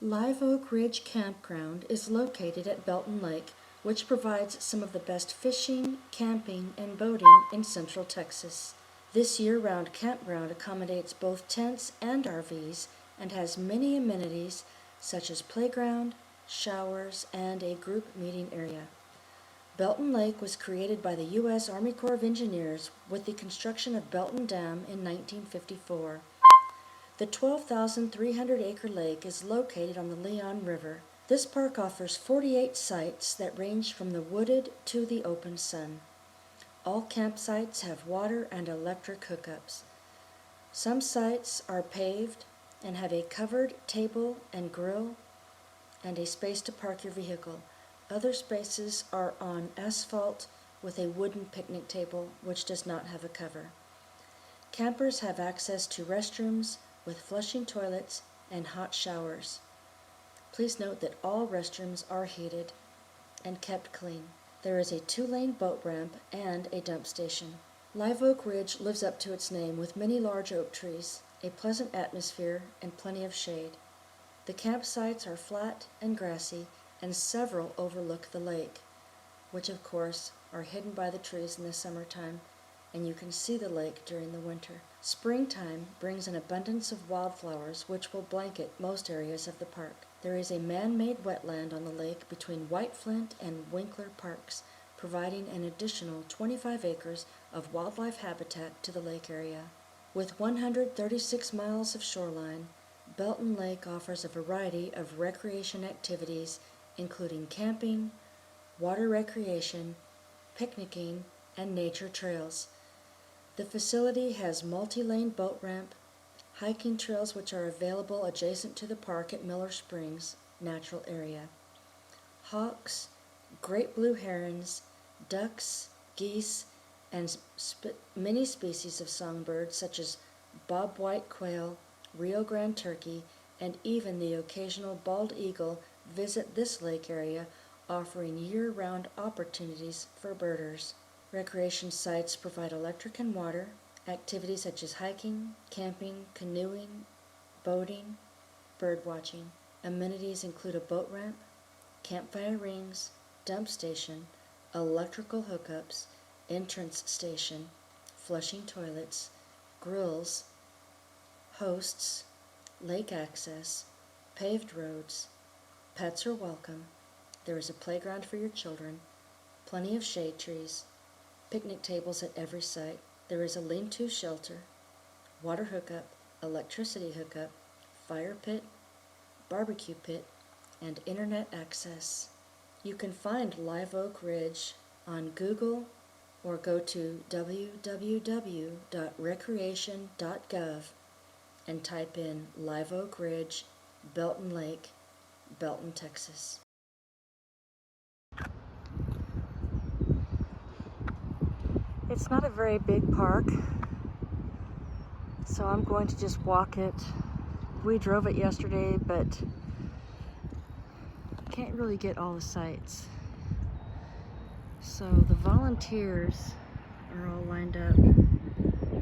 Live Oak Ridge Campground is located at Belton Lake, which provides some of the best fishing, camping, and boating in Central Texas. This year-round campground accommodates both tents and RVs and has many amenities such as playground, showers, and a group meeting area. Belton Lake was created by the U.S. Army Corps of Engineers with the construction of Belton Dam in 1954. The 12,300-acre lake is located on the Leon River. This park offers 48 sites that range from the wooded to the open sun. All campsites have water and electric hookups. Some sites are paved and have a covered table and grill and a space to park your vehicle. Other spaces are on asphalt with a wooden picnic table which does not have a cover. Campers have access to restrooms with flushing toilets and hot showers. Please note that all restrooms are heated and kept clean. There is a 2-lane boat ramp and a dump station. Live Oak Ridge lives up to its name with many large oak trees, a pleasant atmosphere, and plenty of shade. The campsites are flat and grassy, and several overlook the lake, which of course are hidden by the trees in the summertime, and you can see the lake during the winter. Springtime brings an abundance of wildflowers which will blanket most areas of the park. There is a man-made wetland on the lake between White Flint and Winkler Parks, providing an additional 25 acres of wildlife habitat to the lake area. With 136 miles of shoreline, Belton Lake offers a variety of recreation activities including camping, water recreation, picnicking, and nature trails. The facility has multi-lane boat ramp, hiking trails which are available adjacent to the park at Miller Springs Natural Area. Hawks, great blue herons, ducks, geese, and many species of songbirds such as bobwhite quail, Rio Grande turkey, and even the occasional bald eagle visit this lake area, offering year-round opportunities for birders. Recreation sites provide electric and water, activities such as hiking, camping, canoeing, boating, bird watching. Amenities include a boat ramp, campfire rings, dump station, electrical hookups, entrance station, flushing toilets, grills, hosts, lake access, paved roads. Pets are welcome. There is a playground for your children, plenty of shade trees, picnic tables at every site. There is a lean-to shelter, water hookup, electricity hookup, fire pit, barbecue pit, and internet access. You can find Live Oak Ridge on Google or go to www.recreation.gov and type in Live Oak Ridge, Belton Lake, Belton, Texas. It's not a very big park, so I'm going to just walk it. We drove it yesterday, but can't really get all the sights. So the volunteers are all lined up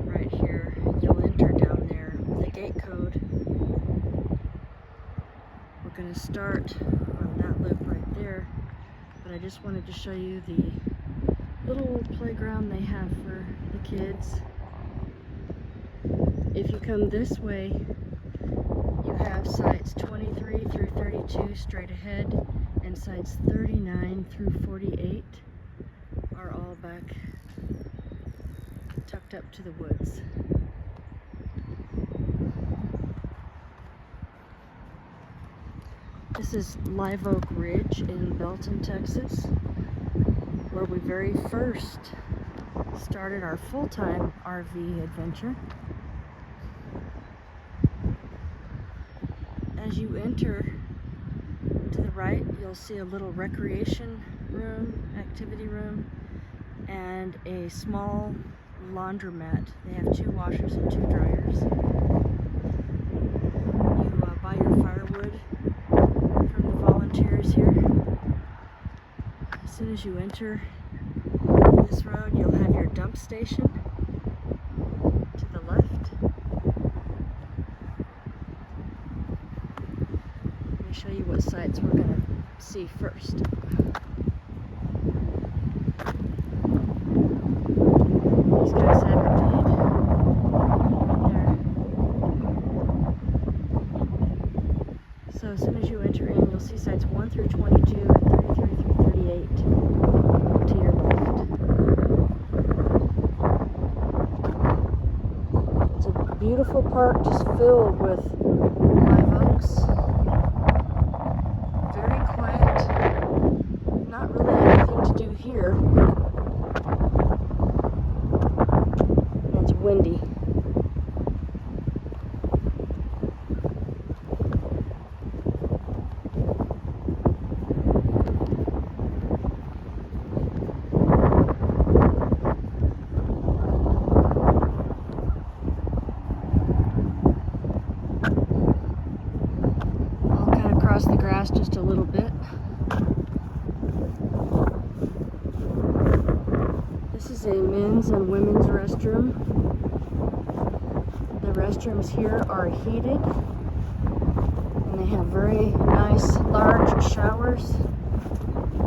right here. You'll enter down there with a gate code. We're going to start on that loop right there, but I just wanted to show you the little playground they have for the kids. If you come this way, you have sites 23 through 32 straight ahead, and sites 39 through 48 are all back tucked up to the woods. This is Live Oak Ridge in Belton, Texas, where we very first started our full-time RV adventure. As you enter to the right, you'll see a little recreation room, activity room, and a small laundromat. They have 2 washers and 2 dryers. You buy your firewood from the volunteers here. As soon as you enter this road, you'll have your dump station to the left. me show you what sites we're going to see first. These guys have it made there. So as soon as you enter in, you'll see sites 1 through 22 and 33 through 38 to your left. It's a beautiful park just filled with live oaks. Very quiet. Not really anything to do here. And it's windy. The grass just a little bit. This is a men's and women's restroom. The restrooms here are heated and they have very nice large showers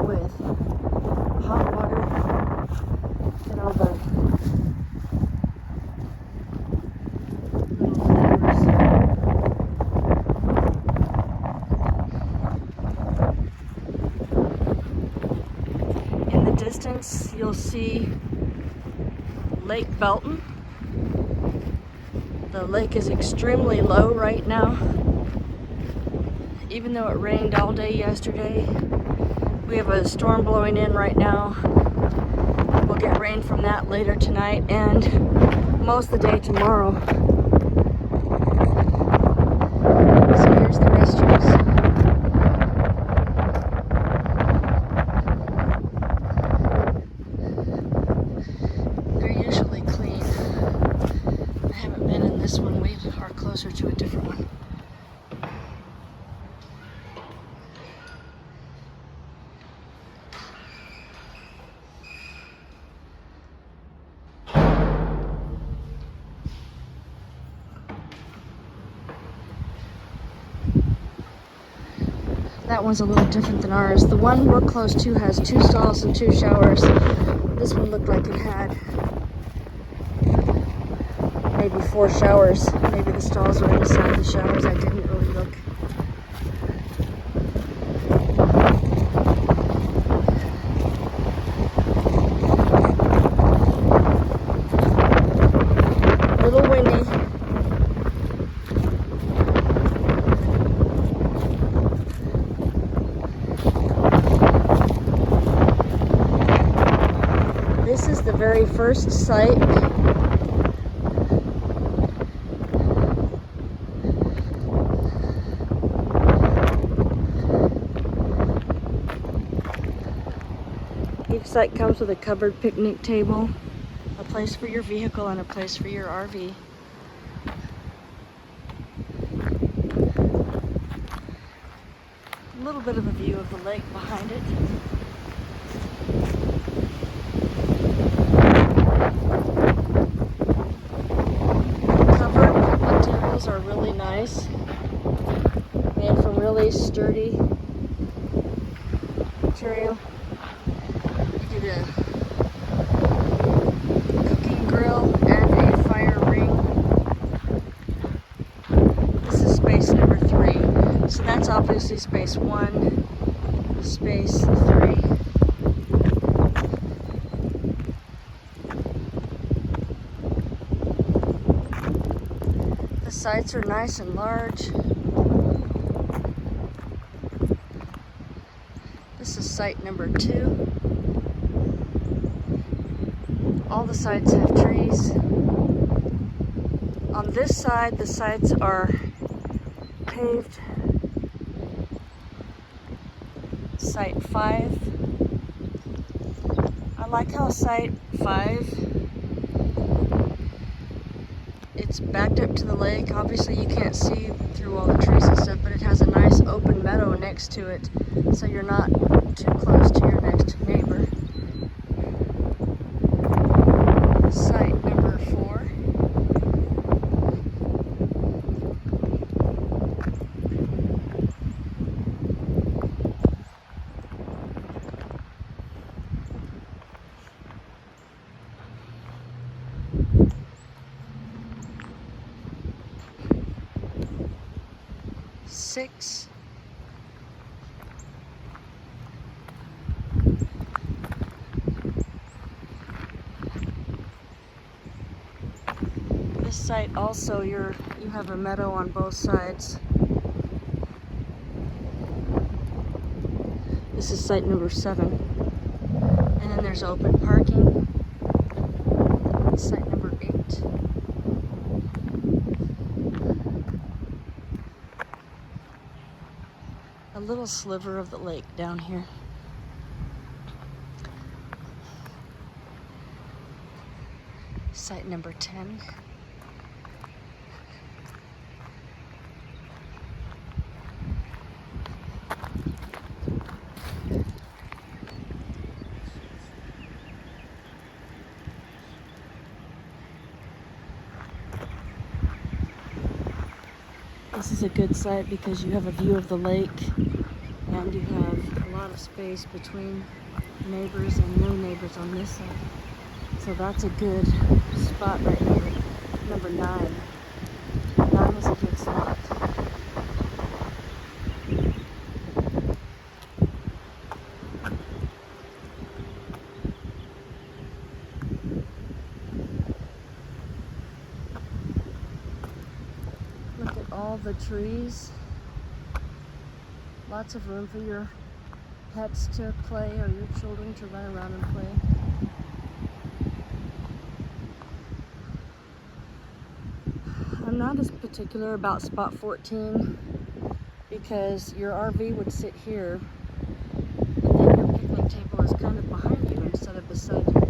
with hot water and all the little flowers. Distance, you'll see Lake Belton. The lake is extremely low right now. Even though it rained all day yesterday, we have a storm blowing in right now. We'll get rain from that later tonight and most of the day tomorrow. So here's the restrooms. This one, we are closer to a different one. That one's a little different than ours. The one we're close to has 2 stalls and 2 showers. This one looked like it had maybe 4 showers. Maybe the stalls were inside the showers. I didn't really look. A little windy. This is the very first site. Each site comes with a covered picnic table, a place for your vehicle, and a place for your RV. A little bit of a view of the lake behind it. Covered picnic tables are really nice, made from really sturdy material. A cooking grill and a fire ring. This is space number 3. So that's obviously space 1, space 3. The sites are nice and large. This is site number 2. All the sites have trees. On this side, the sites are paved. Site 5. I like how site 5, it's backed up to the lake. Obviously you can't see through all the trees and stuff, but it has a nice open meadow next to it, so you're not too close to your next neighbor. Site number 4. 6. This site also, you have a meadow on both sides. This is site number 7. And then there's open parking. Site number 8. A little sliver of the lake down here. Site number 10. This is a good site because you have a view of the lake and you have a lot of space between neighbors and new neighbors on this side. So that's a good spot right here. Number 9. 9 is a good spot. Look at all the trees. Lots of room for your pets to play or your children to run around and play. I'm not as particular about spot 14 because your RV would sit here, but then your picnic table is kind of behind you instead of beside you.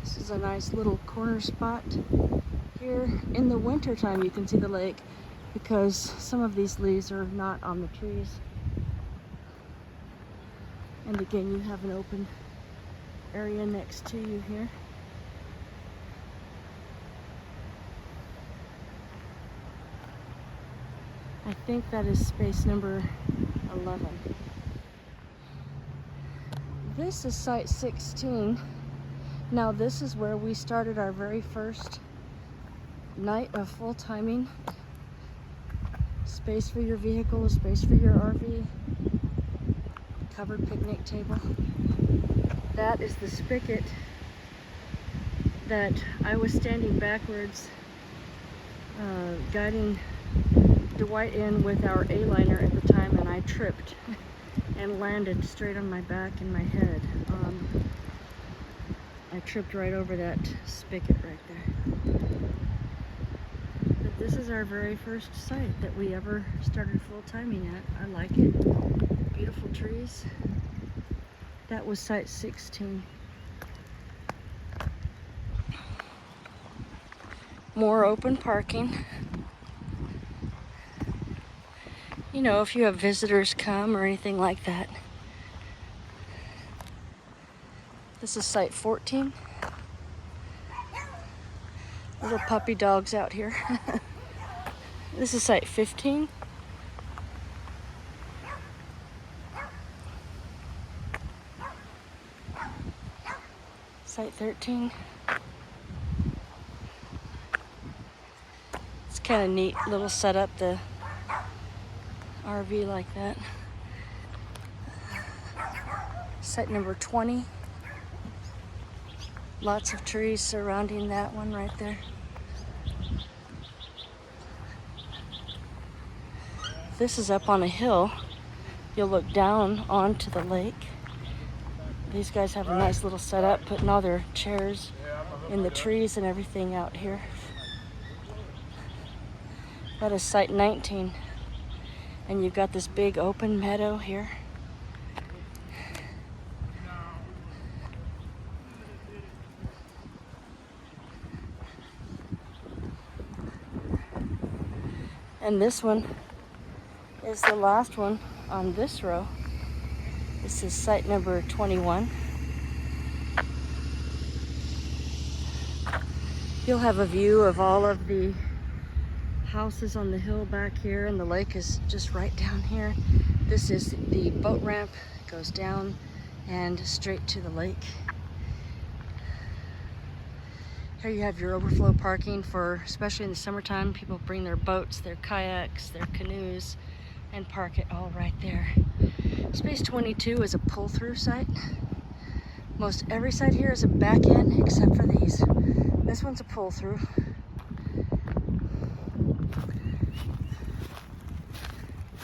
This is a nice little corner spot here. In the winter time you can see the lake because some of these leaves are not on the trees. And again, you have an open area next to you here. I think that is space number 11. This is site 16. Now this is where we started our very first night of full timing. Space for your vehicle, space for your RV, covered picnic table. That is the spigot that I was standing backwards, guiding Dwight in with our A-liner at the time, and I tripped and landed straight on my back and my head. I tripped right over that spigot right there. But this is our very first site that we ever started full timing at. I like it. Beautiful trees. That was site 16. More open parking. You know, if you have visitors come or anything like that. This is site 14. Little puppy dogs out here. This is site 15. Site 13. It's kind of neat little setup, the RV like that. Site number 20. Lots of trees surrounding that one right there. This is up on a hill. You'll look down onto the lake. These guys have a nice little setup, putting all their chairs in the trees and everything out here. That is site 19. And you've got this big open meadow here. And this one is the last one on this row. This is site number 21. You'll have a view of all of the houses on the hill back here, and the lake is just right down here. This is the boat ramp. It goes down and straight to the lake. Here you have your overflow parking for, especially in the summertime, people bring their boats, their kayaks, their canoes, and park it all right there. Space 22 is a pull-through site. Most every site here is a back-end except for these. This one's a pull-through.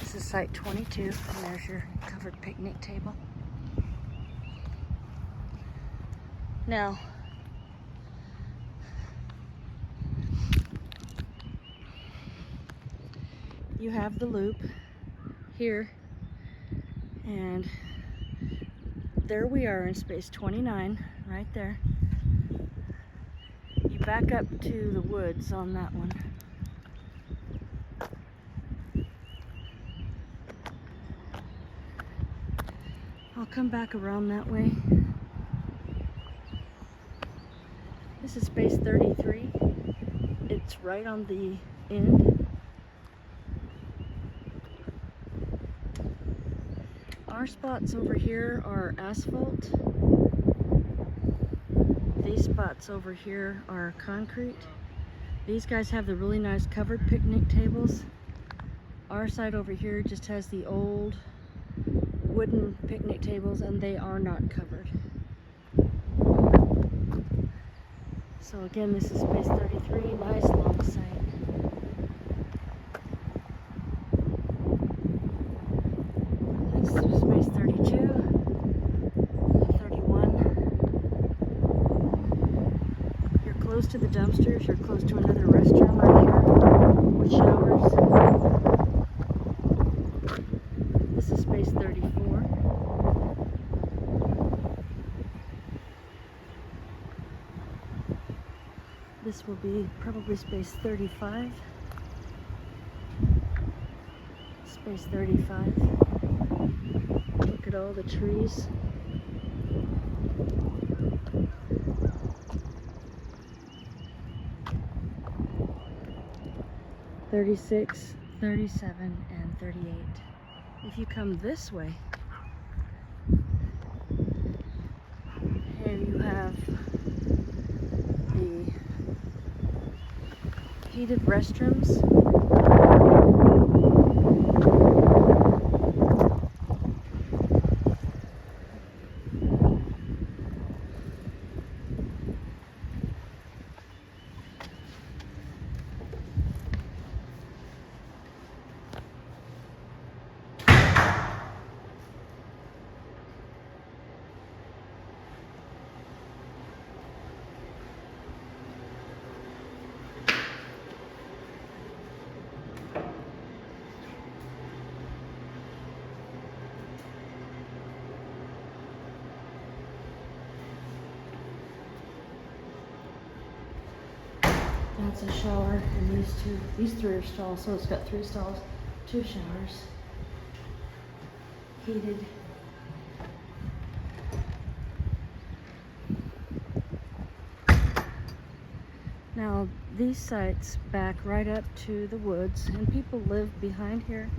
This is site 22, and there's your covered picnic table. Now, you have the loop here, and there we are in space 29, right there. You back up to the woods on that one. I'll come back around that way. This is space 33. It's right on the end. Our spots over here are asphalt. These spots over here are concrete. These guys have the really nice covered picnic tables. Our side over here just has the old wooden picnic tables, and they are not covered. So again, this is space 33, nice long site. Next is space 32, 31. You're close to the dumpsters, you're close to another restroom right here with showers. This is space 34. This will be probably space 35. Space 35. Look at all the trees. (36, 37, and 38). If you come this way, here you have the heated restrooms. That's a shower, and these three are stalls, so it's got 3 stalls, 2 showers, heated. Now these sites back right up to the woods, and people live behind here,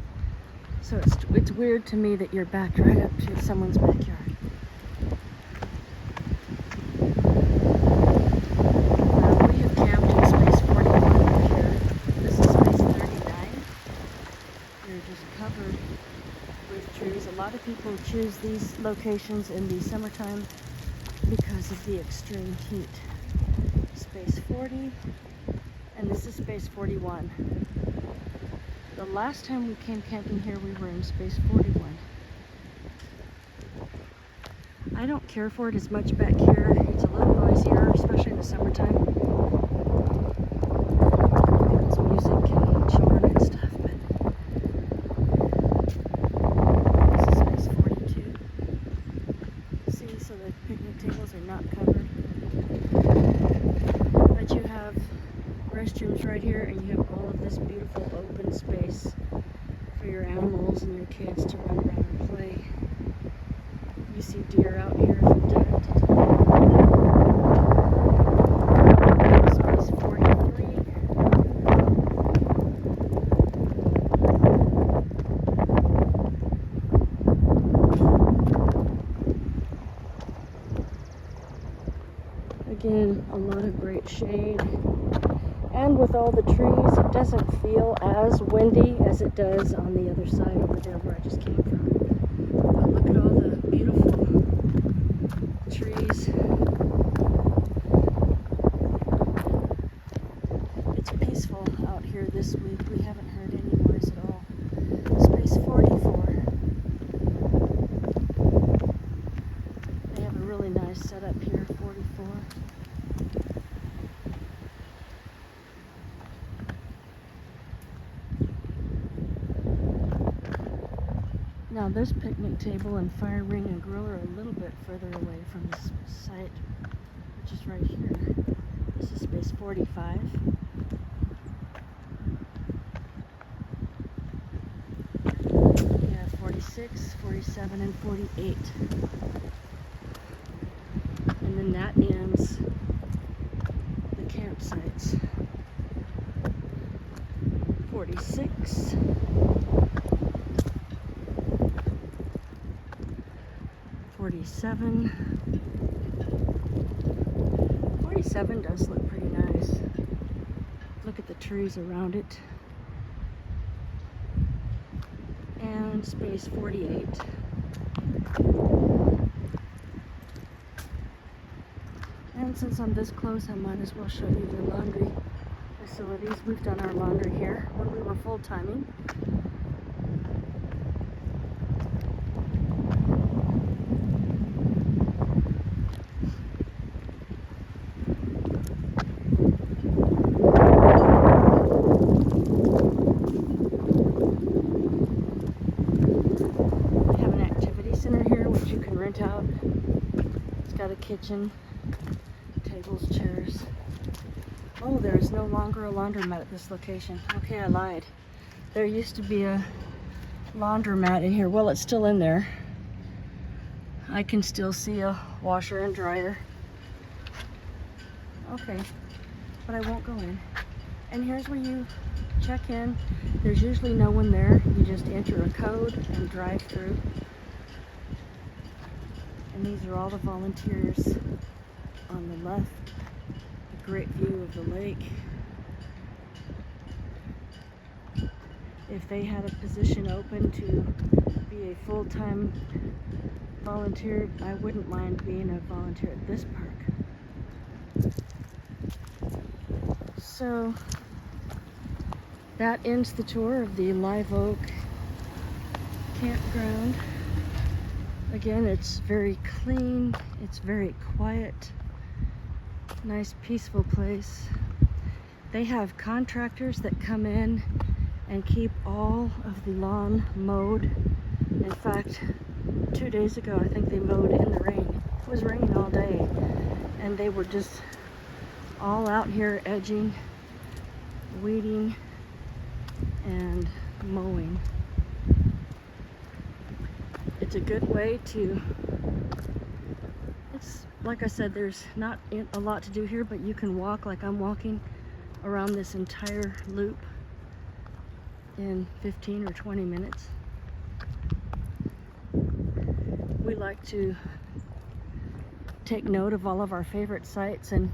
so it's weird to me that you're backed right up to someone's backyard. Covered with trees. A lot of people choose these locations in the summertime because of the extreme heat. Space 40, and this is space 41. The last time we came camping here, we were in space 41. I don't care for it as much back here. It's a little noisier, especially in the summertime. People's music and children and stuff, but so the picnic tables are not covered. But you have restrooms right here, and you have all of this beautiful open space for your animals and your kids to run around and play. You see deer out here from time to time. Space 43. Again, a lot of great great shade. And with all the trees, it doesn't feel as windy as it does on the other side over there where I just came from. But look at all the beautiful trees. It's peaceful out here this week. We haven't heard any noise at all. Space 44. They have a really nice setup here, 44. Now this picnic table and fire ring and grill are a little bit further away from this site, which is right here. This is space 45. We have 46, 47, and 48. And then that ends the campsites. 46. 47. 47 does look pretty nice. Look at the trees around it. And space 48. And since I'm this close, I might as well show you the laundry facilities. We've done our laundry here when we were full-timing. Out. It's got a kitchen, tables, chairs. Oh, there is no longer a laundromat at this location. Okay, I lied. There used to be a laundromat in here. Well, it's still in there. I can still see a washer and dryer. Okay, but I won't go in. And here's where you check in. There's usually no one there. You just enter a code and drive through. And these are all the volunteers on the left. A great view of the lake. If they had a position open to be a full-time volunteer, I wouldn't mind being a volunteer at this park. So that ends the tour of the Live Oak campground. Again, it's very clean, it's very quiet, nice peaceful place. They have contractors that come in and keep all of the lawn mowed. In fact, 2 days ago, I think they mowed in the rain. It was raining all day, and they were just all out here edging, weeding, and mowing. It's a good way to, it's like I said, there's not a lot to do here, but you can walk like I'm walking around this entire loop in 15 or 20 minutes. We like to take note of all of our favorite sites, and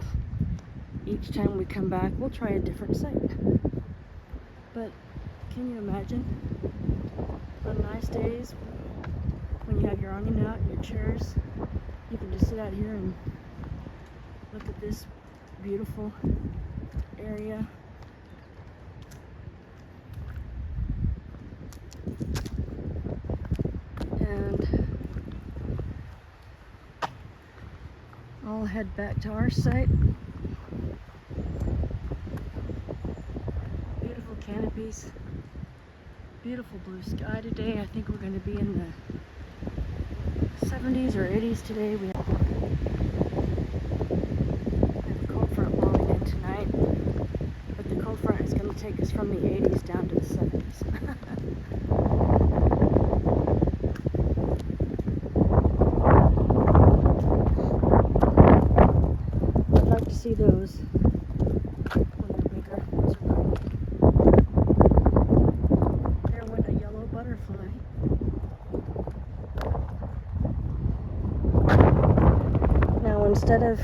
each time we come back, we'll try a different site. But can you imagine on nice days when you have your awning out and your chairs, you can just sit out here and look at this beautiful area. And I'll head back to our site. Beautiful canopies, beautiful blue sky today. I think we're going to be in the 70s or 80s today. We have a cold front blowing in tonight, but the cold front is going to take us from the 80s down to the 70s. I'd like to see those when they're bigger. Those are cool. There went a yellow butterfly. Instead of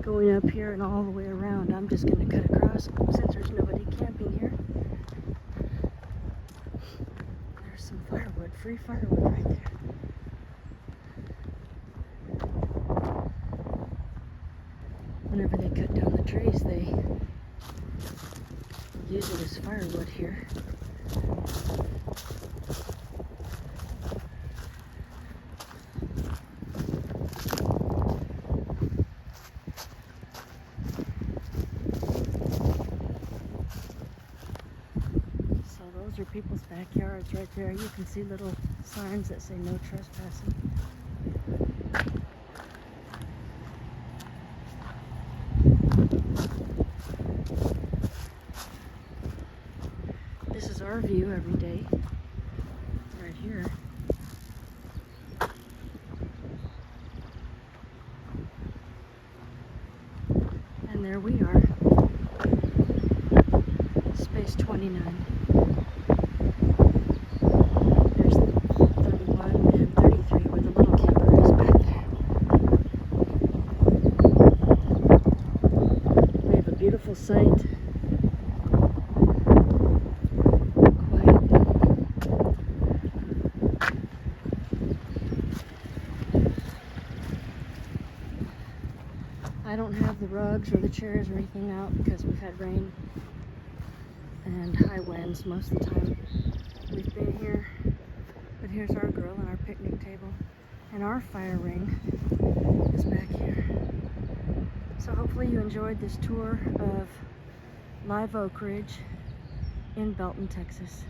going going up here and all the way around. I'm just going to cut across since there's nobody camping here. There's some firewood, free firewood right there. Whenever they cut down the trees, they use it as firewood here. So those are people's backyards right there. You can see little signs that say no trespassing. This is our view every day, right here. And there we are, space 29. There's 31 and 33 where the little camper is back there. We have a beautiful site. I don't have the rugs or the chairs or anything out because we've had rain and high winds most of the time we've been here. But here's our grill and our picnic table, and our fire ring is back here. So hopefully you enjoyed this tour of Live Oak Ridge in Belton, Texas.